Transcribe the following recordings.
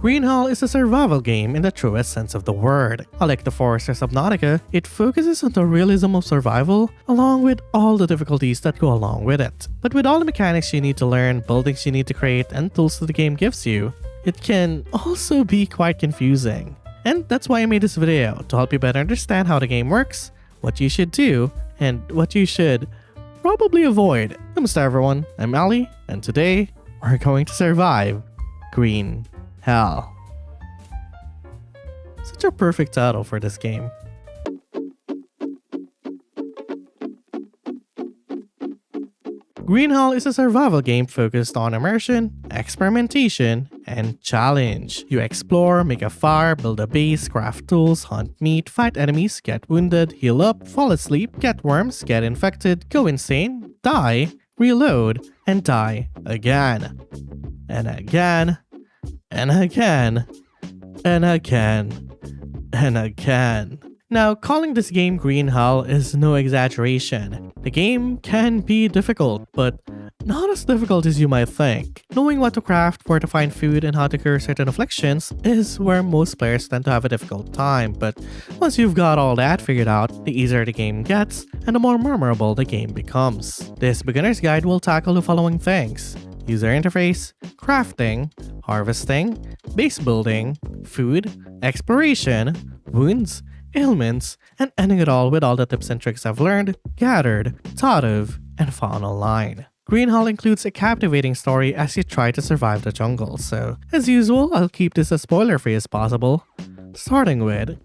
Green Hell is a survival game in the truest sense of the word. Unlike the Forest or Subnautica, it focuses on the realism of survival along with all the difficulties that go along with it. But with all the mechanics you need to learn, buildings you need to create, and tools that the game gives you, it can also be quite confusing. And that's why I made this video, to help you better understand how the game works, what you should do, and what you should probably avoid. Namaste everyone, I'm Ali, and today we're going to survive Green Hell. Such a perfect title for this game. Green Hell is a survival game focused on immersion, experimentation, and challenge. You explore, make a fire, build a base, craft tools, hunt meat, fight enemies, get wounded, heal up, fall asleep, get worms, get infected, go insane, die, reload, and die again. And again. And again, and again, and again. Now, calling this game Green Hell is no exaggeration. The game can be difficult, but not as difficult as you might think. Knowing what to craft, where to find food, and how to cure certain afflictions is where most players tend to have a difficult time, but once you've got all that figured out, the easier the game gets, and the more memorable the game becomes. This beginner's guide will tackle the following things: user interface, crafting, harvesting, base building, food, exploration, wounds, ailments, and ending it all with all the tips and tricks I've learned, gathered, thought of, and found online. Green Hell includes a captivating story as you try to survive the jungle, so as usual, I'll keep this as spoiler-free as possible, starting with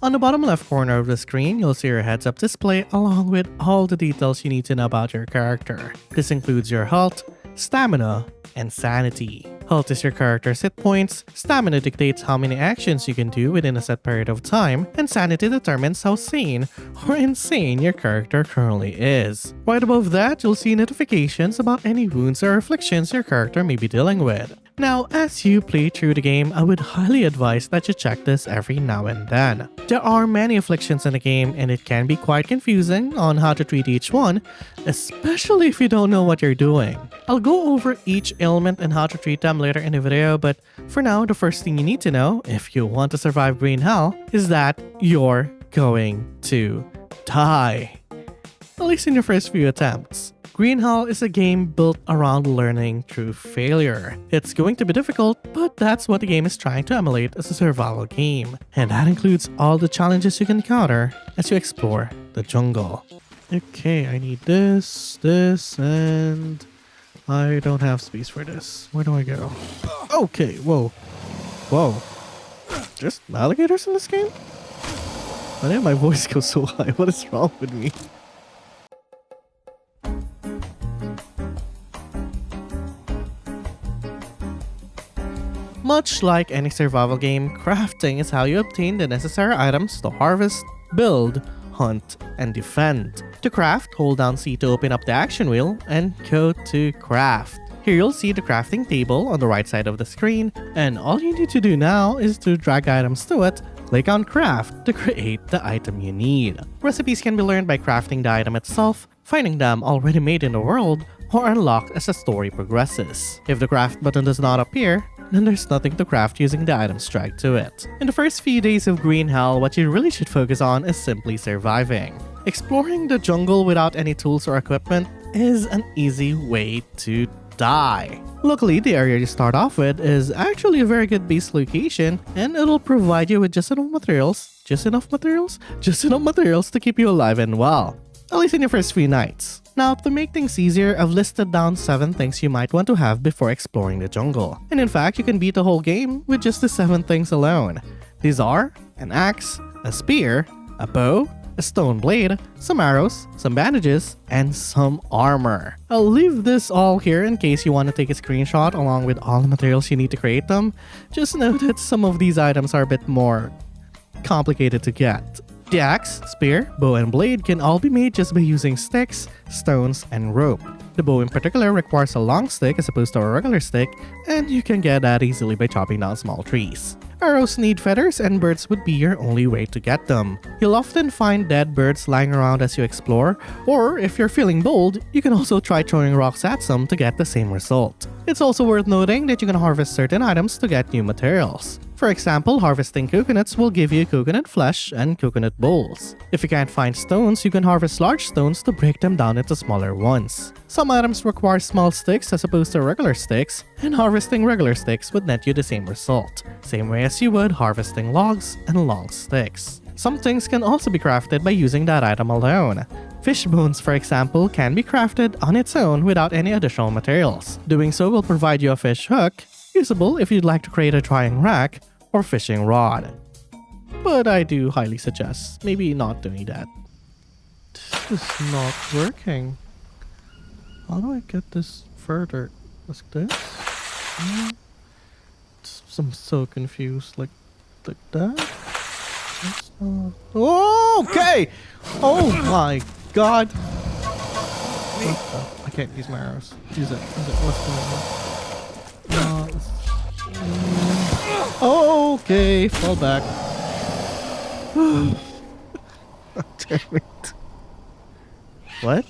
on the bottom left corner of the screen, you'll see your heads-up display along with all the details you need to know about your character. This includes your health, stamina, and sanity. Health is your character's hit points, stamina dictates how many actions you can do within a set period of time, and sanity determines how sane or insane your character currently is. Right above that, you'll see notifications about any wounds or afflictions your character may be dealing with. Now, as you play through the game, I would highly advise that you check this every now and then. There are many afflictions in the game and it can be quite confusing on how to treat each one, especially if you don't know what you're doing. I'll go over each ailment and how to treat them later in the video, but for now, the first thing you need to know if you want to survive Green Hell is that you're going to die. At least in your first few attempts. Green Hell is a game built around learning through failure. It's going to be difficult, but that's what the game is trying to emulate as a survival game. And that includes all the challenges you can encounter as you explore the jungle. Okay, I need this, and I don't have space for this. Where do I go? Okay, whoa. Whoa. There's alligators in this game? Why did my voice go so high? What is wrong with me? Much like any survival game, crafting is how you obtain the necessary items to harvest, build, hunt, and defend. To craft, hold down C to open up the action wheel and go to craft. Here you'll see the crafting table on the right side of the screen, and all you need to do now is to drag items to it, click on craft to create the item you need. Recipes can be learned by crafting the item itself, finding them already made in the world, or unlocked as the story progresses. If the craft button does not appear, then there's nothing to craft using the items dragged to it. In the first few days of Green Hell, what you really should focus on is simply surviving. Exploring the jungle without any tools or equipment is an easy way to die. Luckily, the area you start off with is actually a very good base location, and it'll provide you with just enough materials to keep you alive and well. At least in your first few nights. Now, to make things easier, I've listed down 7 things you might want to have before exploring the jungle. And in fact, you can beat the whole game with just the 7 things alone. These are an axe, a spear, a bow, a stone blade, some arrows, some bandages, and some armor. I'll leave this all here in case you want to take a screenshot along with all the materials you need to create them. Just note that some of these items are a bit more complicated to get. The axe, spear, bow, and blade can all be made just by using sticks, stones, and rope. The bow in particular requires a long stick as opposed to a regular stick, and you can get that easily by chopping down small trees. Arrows need feathers and birds would be your only way to get them. You'll often find dead birds lying around as you explore, or if you're feeling bold, you can also try throwing rocks at some to get the same result. It's also worth noting that you can harvest certain items to get new materials. For example, harvesting coconuts will give you coconut flesh and coconut bowls. If you can't find stones, you can harvest large stones to break them down into smaller ones. Some items require small sticks as opposed to regular sticks, and harvesting regular sticks would net you the same result, same way as you would harvesting logs and long sticks. Some things can also be crafted by using that item alone. Fish bones, for example, can be crafted on its own without any additional materials. Doing so will provide you a fish hook, usable if you'd like to create a drying rack or fishing rod. But I do highly suggest maybe not doing that. This is not working. How do I get this further? Like this? I'm so confused. Like that? That's not... Oh, okay! Oh my god! I can't use my arrows. Use it. What's going on? Okay, fall back. Damn it. What?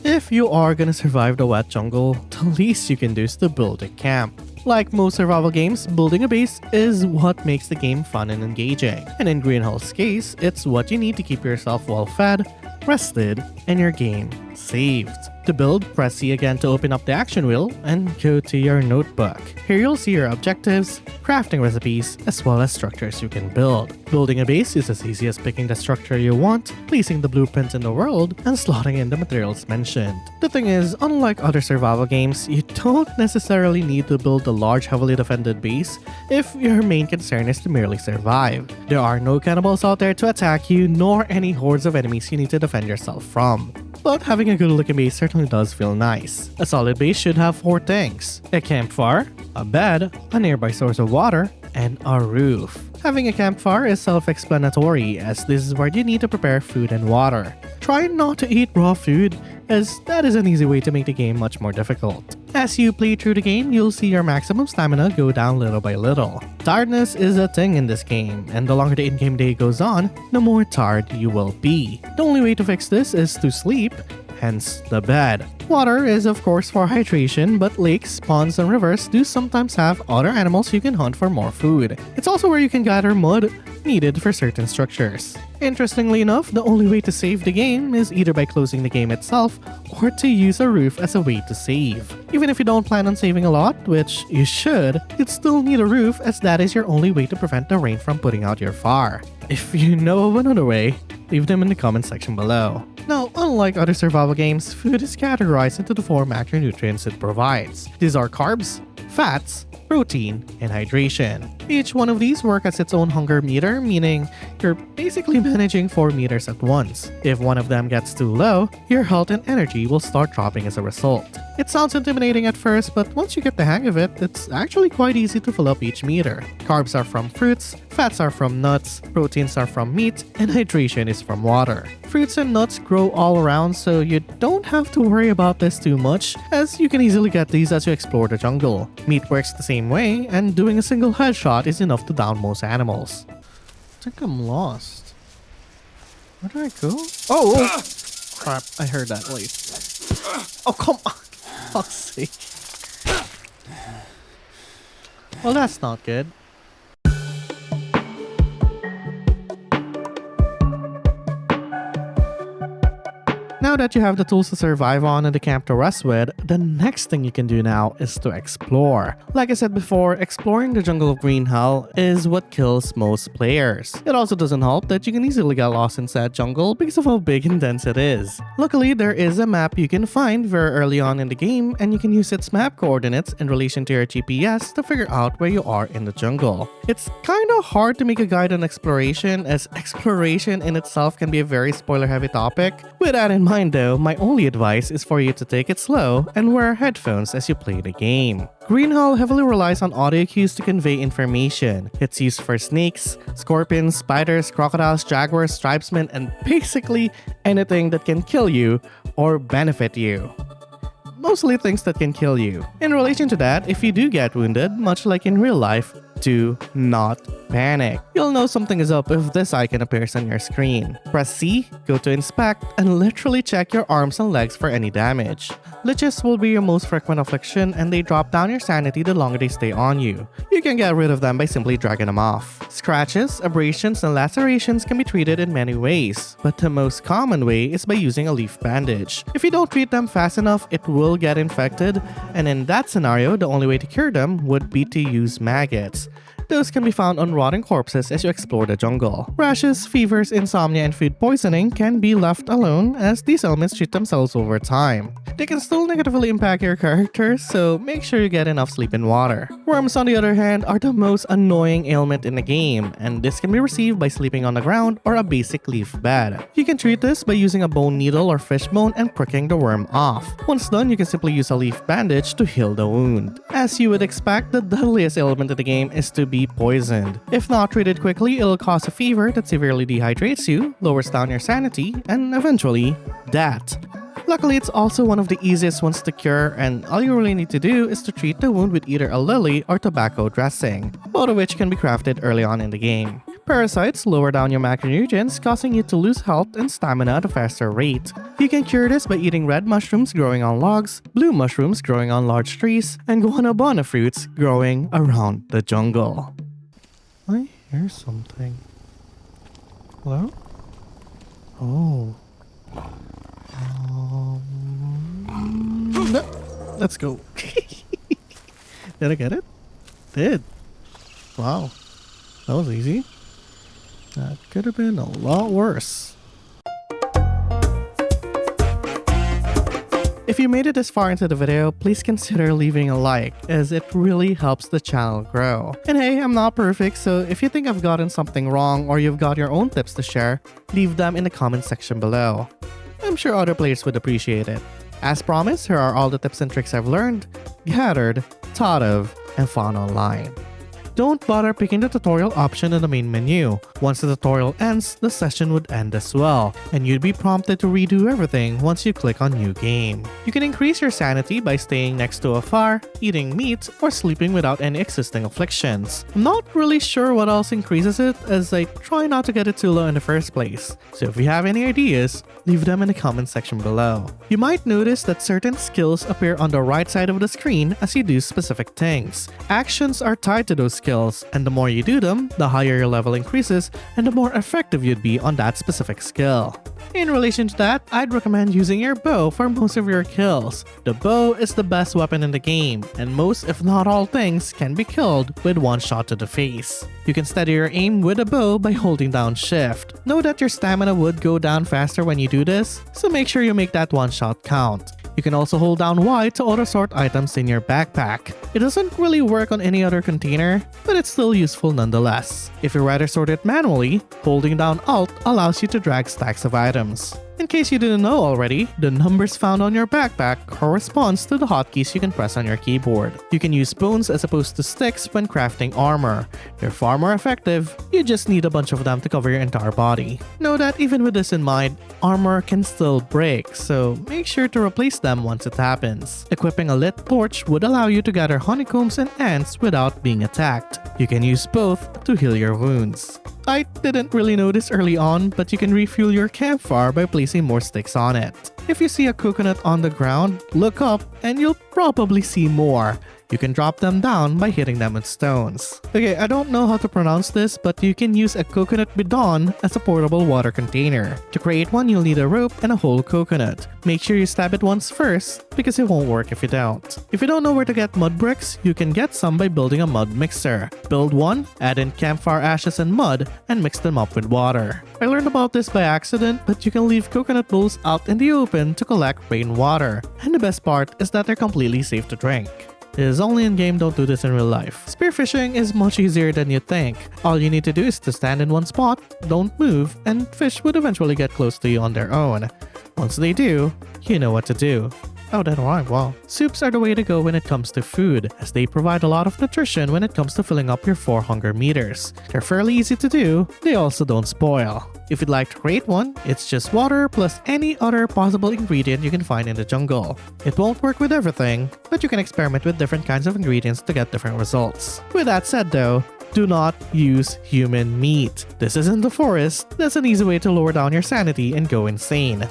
If you are gonna survive the wet jungle, the least you can do is to build a camp. Like most survival games, building a base is what makes the game fun and engaging. And in Green Hill's case, it's what you need to keep yourself well fed, rested, and your game saved. To build, press C again to open up the action wheel and go to your notebook. Here you'll see your objectives, crafting recipes, as well as structures you can build. Building a base is as easy as picking the structure you want, placing the blueprints in the world, and slotting in the materials mentioned. The thing is, unlike other survival games, you don't necessarily need to build a large heavily defended base if your main concern is to merely survive. There are no cannibals out there to attack you, nor any hordes of enemies you need to defend yourself from. But having a good looking base certainly does feel nice. A solid base should have 4 things: a campfire, a bed, a nearby source of water, and a roof. Having a campfire is self-explanatory, as this is where you need to prepare food and water. Try not to eat raw food, as that is an easy way to make the game much more difficult. As you play through the game, you'll see your maximum stamina go down little by little. Tiredness is a thing in this game, and the longer the in-game day goes on, the more tired you will be. The only way to fix this is to sleep, hence the bed. Water is of course for hydration, but lakes, ponds, and rivers do sometimes have other animals you can hunt for more food. It's also where you can gather mud needed for certain structures. Interestingly enough, the only way to save the game is either by closing the game itself or to use a roof as a way to save. Even if you don't plan on saving a lot, which you should, you'd still need a roof, as that is your only way to prevent the rain from putting out your fire. If you know of another way, leave them in the comment section below. Now, unlike other survival games, food is categorized into the 4 macronutrients it provides. These are carbs, fats, protein, and hydration. Each one of these work as its own hunger meter, meaning you're basically managing 4 meters at once. If one of them gets too low, your health and energy will start dropping as a result. It sounds intimidating at first, but once you get the hang of it, it's actually quite easy to fill up each meter. Carbs are from fruits, fats are from nuts, proteins are from meat, and hydration is from water. Fruits and nuts grow all around, so you don't have to worry about this too much, as you can easily get these as you explore the jungle. Meat works the same way, and doing a single headshot is enough to down most animals. I think I'm lost. Where did I go? Oh! Crap, I heard that. Wait. Oh, come on! Fuck's sake. Well, that's not good. Now that you have the tools to survive on and the camp to rest with, the next thing you can do now is to explore. Like I said before, exploring the jungle of Green Hell is what kills most players. It also doesn't help that you can easily get lost in said jungle because of how big and dense it is. Luckily, there is a map you can find very early on in the game, and you can use its map coordinates in relation to your GPS to figure out where you are in the jungle. It's kinda hard to make a guide on exploration, as exploration in itself can be a very spoiler-heavy topic. With that in mind though, my only advice is for you to take it slow and wear headphones as you play the game. Green Hell heavily relies on audio cues to convey information. It's used for snakes, scorpions, spiders, crocodiles, jaguars, tribesmen, and basically anything that can kill you or benefit you. mostly things that can kill you. In relation to that, if you do get wounded, much like in real life, do not panic. You'll know something is up if this icon appears on your screen. Press C, go to inspect, and literally check your arms and legs for any damage. Liches will be your most frequent affliction and they drop down your sanity the longer they stay on you. You can get rid of them by simply dragging them off. Scratches, abrasions, and lacerations can be treated in many ways, but the most common way is by using a leaf bandage. If you don't treat them fast enough, it will get infected, and in that scenario, the only way to cure them would be to use maggots. Those can be found on rotting corpses as you explore the jungle. Rashes, fevers, insomnia, and food poisoning can be left alone as these elements treat themselves over time. They can still negatively impact your character, so make sure you get enough sleep and water. Worms, on the other hand, are the most annoying ailment in the game, and this can be received by sleeping on the ground or a basic leaf bed. You can treat this by using a bone needle or fish bone and pricking the worm off. Once done, you can simply use a leaf bandage to heal the wound. As you would expect, the deadliest ailment in the game is to be poisoned. If not treated quickly, it'll cause a fever that severely dehydrates you, lowers down your sanity, and eventually, death. Luckily, it's also one of the easiest ones to cure, and all you really need to do is to treat the wound with either a lily or tobacco dressing, both of which can be crafted early on in the game. Parasites lower down your macronutrients, causing you to lose health and stamina at a faster rate. You can cure this by eating red mushrooms growing on logs, blue mushrooms growing on large trees, and guanabana fruits growing around the jungle. I hear something. Hello? Oh. No. Let's go. Did I get it? Did. Wow. That was easy. That could have been a lot worse. If you made it this far into the video, please consider leaving a like, as it really helps the channel grow. And hey, I'm not perfect, so if you think I've gotten something wrong or you've got your own tips to share, leave them in the comment section below. I'm sure other players would appreciate it. As promised, here are all the tips and tricks I've learned, gathered, thought of, and found online. Don't bother picking the tutorial option in the main menu. Once the tutorial ends, the session would end as well, and you'd be prompted to redo everything once you click on New Game. You can increase your sanity by staying next to a fire, eating meat, or sleeping without any existing afflictions. I'm not really sure what else increases it, as I try not to get it too low in the first place, so if you have any ideas, leave them in the comment section below. You might notice that certain skills appear on the right side of the screen as you do specific things. Actions are tied to those skills, and the more you do them, the higher your level increases and the more effective you'd be on that specific skill. In relation to that, I'd recommend using your bow for most of your kills. The bow is the best weapon in the game, and most if not all things can be killed with one shot to the face. You can steady your aim with a bow by holding down shift. Know that your stamina would go down faster when you do this, so make sure you make that one shot count. You can also hold down Y to auto-sort items in your backpack. It doesn't really work on any other container, but it's still useful nonetheless. If you rather sort it manually, holding down Alt allows you to drag stacks of items. In case you didn't know already, the numbers found on your backpack corresponds to the hotkeys you can press on your keyboard. You can use bones as opposed to sticks when crafting armor. They're far more effective, you just need a bunch of them to cover your entire body. Know that even with this in mind, armor can still break, so make sure to replace them once it happens. Equipping a lit torch would allow you to gather honeycombs and ants without being attacked. You can use both to heal your wounds. I didn't really notice early on, but you can refuel your campfire by placing more sticks on it. If you see a coconut on the ground, look up and you'll probably see more. You can drop them down by hitting them with stones. Okay, I don't know how to pronounce this, but you can use a coconut bidon as a portable water container. To create one, you'll need a rope and a whole coconut. Make sure you stab it once first, because it won't work if you don't. If you don't know where to get mud bricks, you can get some by building a mud mixer. Build one, add in campfire ashes and mud, and mix them up with water. I learned about this by accident, but you can leave coconut bowls out in the open to collect rainwater. And the best part is that they're completely safe to drink. It is only in game, don't do this in real life. Spearfishing is much easier than you think. All you need to do is to stand in one spot, don't move, and fish would eventually get close to you on their own. Once they do, you know what to do. Oh, that rhymed, wow. Soups are the way to go when it comes to food, as they provide a lot of nutrition when it comes to filling up your 4 hunger meters. They're fairly easy to do, they also don't spoil. If you'd like to create one, it's just water plus any other possible ingredient you can find in the jungle. It won't work with everything, but you can experiment with different kinds of ingredients to get different results. With that said though, do not use human meat. This isn't the forest, that's an easy way to lower down your sanity and go insane.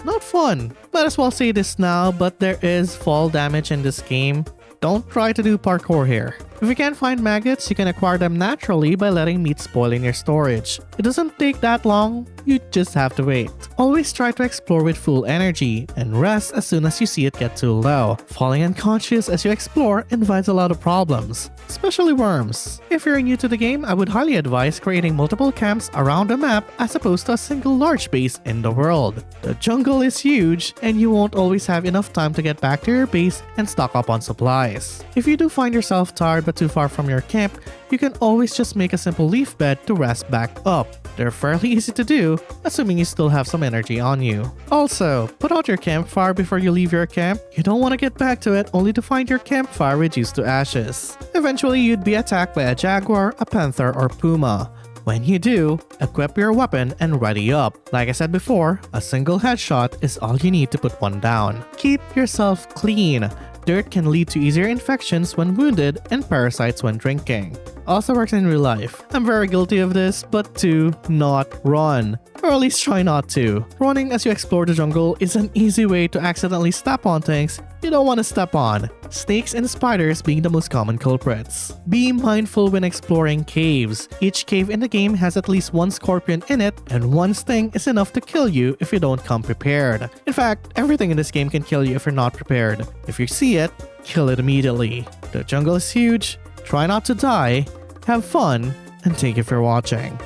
Not fun. Might as well say this now, but there is fall damage in this game. Don't try to do parkour here. If you can't find maggots, you can acquire them naturally by letting meat spoil in your storage. It doesn't take that long, you just have to wait. Always try to explore with full energy, and rest as soon as you see it get too low. Falling unconscious as you explore invites a lot of problems, especially worms. If you're new to the game, I would highly advise creating multiple camps around the map as opposed to a single large base in the world. The jungle is huge, and you won't always have enough time to get back to your base and stock up on supplies. If you do find yourself tired but too far from your camp, you can always just make a simple leaf bed to rest back up. They're fairly easy to do, assuming you still have some energy on you. Also, put out your campfire before you leave your camp. You don't want to get back to it only to find your campfire reduced to ashes. Eventually, you'd be attacked by a jaguar, a panther, or puma. When you do, equip your weapon and ready up. Like I said before, a single headshot is all you need to put one down. Keep yourself clean. Dirt can lead to easier infections when wounded and parasites when drinking. Also works in real life. I'm very guilty of this, but do not run. Or at least try not to. Running as you explore the jungle is an easy way to accidentally step on things you don't want to step on. Snakes and spiders being the most common culprits. Be mindful when exploring caves. Each cave in the game has at least one scorpion in it, and one sting is enough to kill you if you don't come prepared. In fact, everything in this game can kill you if you're not prepared. If you see it, kill it immediately. The jungle is huge. Try not to die, have fun, and thank you for watching.